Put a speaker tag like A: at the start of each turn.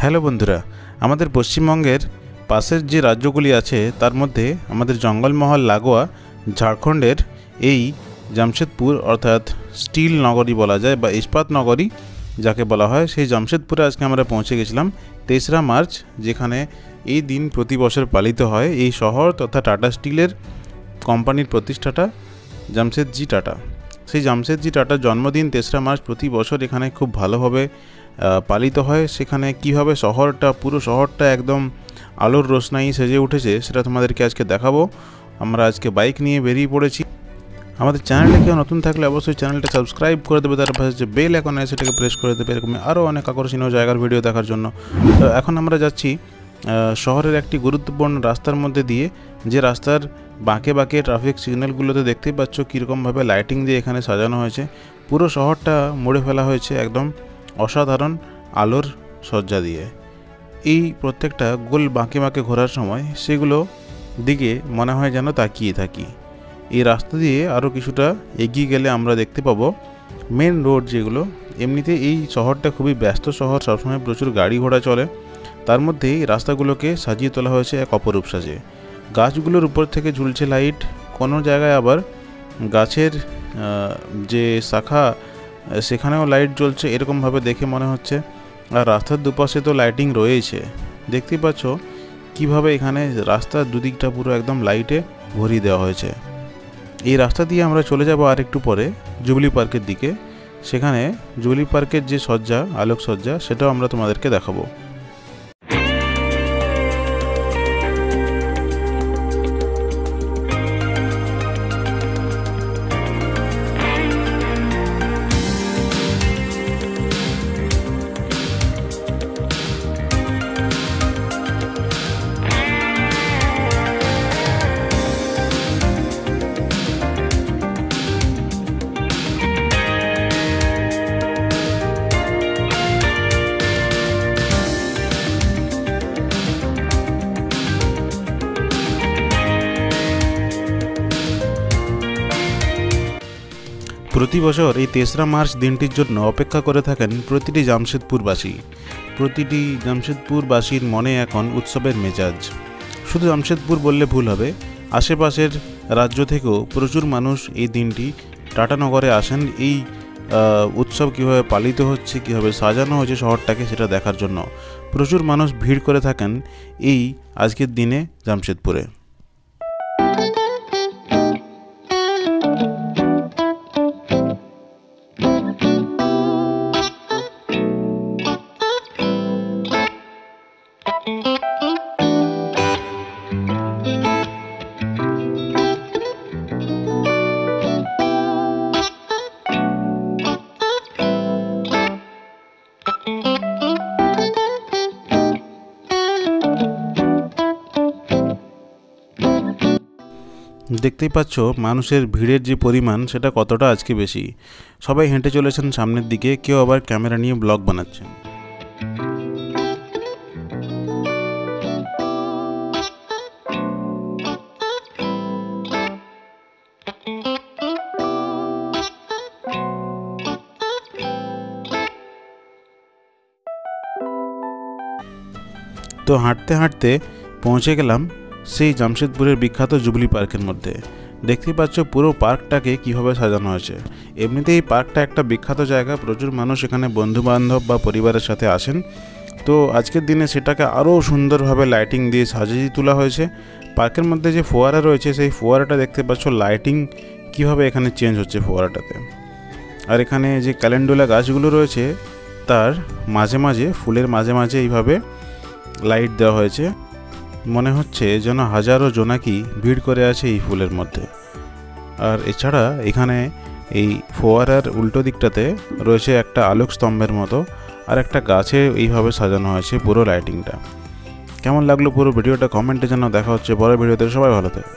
A: Hello বন্ধুরা, আমাদের পশ্চিমবঙ্গের পাশের যে রাজ্যগুলি আছে তার মধ্যে আমাদের জঙ্গলমহল লাগোয়া ঝাড়খণ্ডের এই জামশেদপুর অর্থাৎ স্টিল নগরী বলা যায় বা ইস্পাত নগরী যাকে বলা হয়, সেই জামশেদপুরে আজকে আমরা পৌঁছে গেছিলাম 3রা মার্চ, যেখানে এই দিন প্রতি বছর পালিত হয়। এই শহর তথা টাটা স্টিলের কোম্পানির প্রতিষ্ঠাতা জামশেদজি টাটা, সেই জামশেদজি টাটার জন্মদিন 3রা মার্চ প্রতি বছর এখানে খুব ভালোভাবে পালিত হয়। সেখানে কিভাবে পুরো শহরটা একদম আলোর রোশনাই সেজে উঠেছে সেটা তোমাদেরকে আজকে দেখাবো। আমরা আজকে বাইক নিয়ে বেরিয়ে পড়েছি। আমাদের চ্যানেলে কেউ নতুন থাকলে অবশ্যই চ্যানেলটা সাবস্ক্রাইব করে দেবে, তার পাশে যে বেল আইকন আছে সেটাকে প্রেস করে দেবে এরকম আরও অনেক আকর্ষণীয় জায়গার ভিডিও দেখার জন্য। তো এখন আমরা যাচ্ছি শহরের একটি গুরুত্বপূর্ণ রাস্তার মধ্যে দিয়ে, যে রাস্তার বাঁকে বাঁকে ট্রাফিক সিগন্যালগুলোতে দেখতেই পাচ্ছ কীরকমভাবে লাইটিং দিয়ে এখানে সাজানো হয়েছে। পুরো শহরটা মুড়ে ফেলা হয়েছে একদম অসাধারণ আলোর সজ্জা দিয়ে। এই প্রত্যেকটা গোল বাঁকে বাঁকে ঘোরার সময় সেগুলো দিকে মনে হয় যেন তাকিয়ে থাকি। এই রাস্তা দিয়ে আরও কিছুটা এগিয়ে গেলে আমরা দেখতে পাবো মেন রোড যেগুলো। এমনিতে এই শহরটা খুবই ব্যস্ত শহর, সবসময় প্রচুর গাড়ি ঘোড়া চলে। তার মধ্যে এই রাস্তাগুলোকে সাজিয়ে তোলা হয়েছে এক অপরূপ সাজে। গাছগুলোর উপর থেকে ঝুলছে লাইট, কোনো জায়গায় আবার গাছের যে শাখা সেখানেও লাইট জ্বলছে, এরকমভাবে দেখে মনে হচ্ছে। আর রাস্তার দুপাশে তো লাইটিং রয়েছে, দেখতেই পাচ্ছ কিভাবে এখানে রাস্তার দুদিকটা পুরো একদম লাইটে ভরিয়ে দেওয়া হয়েছে। এই রাস্তা দিয়ে আমরা চলে যাব আর একটু পরে জুবলি পার্কের দিকে। সেখানে জুবলি পার্কের যে সজ্জা, আলোকসজ্জা, সেটাও আমরা তোমাদেরকে দেখাবো। প্রতি বছর এই 3রা মার্চ দিনটির জন্য অপেক্ষা করে থাকেন প্রতিটি জামশেদপুরবাসীর মনে এখন উৎসবের মেজাজ। শুধু জামশেদপুর বললে ভুল হবে, আশেপাশের রাজ্য থেকেও প্রচুর মানুষ এই দিনটি টাটানগরে আসেন এই উৎসব কীভাবে পালিত হচ্ছে, কীভাবে সাজানো হয়েছে শহরটাকে সেটা দেখার জন্য। প্রচুর মানুষ ভিড় করে থাকেন এই আজকের দিনে জামশেদপুরে। দেখতেই পাচ্ছ মানুষের ভিড়ের যে পরিমাণ সেটা কতটা আজকে বেশি। সবাই হেঁটে চলেছেন সামনের দিকে, কেউ আবার ক্যামেরা নিয়ে ব্লগ বানাচ্ছেন। তো হাঁটতে হাঁটতে পৌঁছে গেলাম সেই জামশেদপুরের বিখ্যাত জুবলি পার্কের মধ্যে। দেখতেই পাচ্ছ পুরো পার্কটাকে কিভাবে সাজানো হয়েছে। এমনিতেই এই পার্কটা একটা বিখ্যাত জায়গা, প্রচুর মানুষ এখানে বন্ধুবান্ধব বা পরিবারের সাথে আসেন। তো আজকের দিনে সেটাকে আরও সুন্দরভাবে লাইটিং দিয়ে সাজিয়ে তোলা হয়েছে। পার্কের মধ্যে যে ফোয়ারা রয়েছে সেই ফোয়ারাটা দেখতে পাচ্ছ লাইটিং কিভাবে এখানে চেঞ্জ হচ্ছে ফোয়ারাটাতে। আর এখানে যে ক্যালেন্ডুলা গাছগুলো রয়েছে তার মাঝে মাঝে, ফুলের মাঝে মাঝে এইভাবে লাইট দেওয়া হয়েছে। মনে হচ্ছে যেন হাজারো জোনাকি ভিড় করে আছে এই ফুলের মধ্যে। আর এছাড়া এখানে এই ফোয়ারার উল্টো দিকটাতে রয়েছে একটা আলোক স্তম্ভের মতো, আর একটা গাছে এইভাবে সাজানো হয়েছে পুরো লাইটিংটা। কেমন লাগলো পুরো ভিডিওটা কমেন্টে জানাও। দেখা হচ্ছে পরের ভিডিওতে, সবাই ভালো থাকে।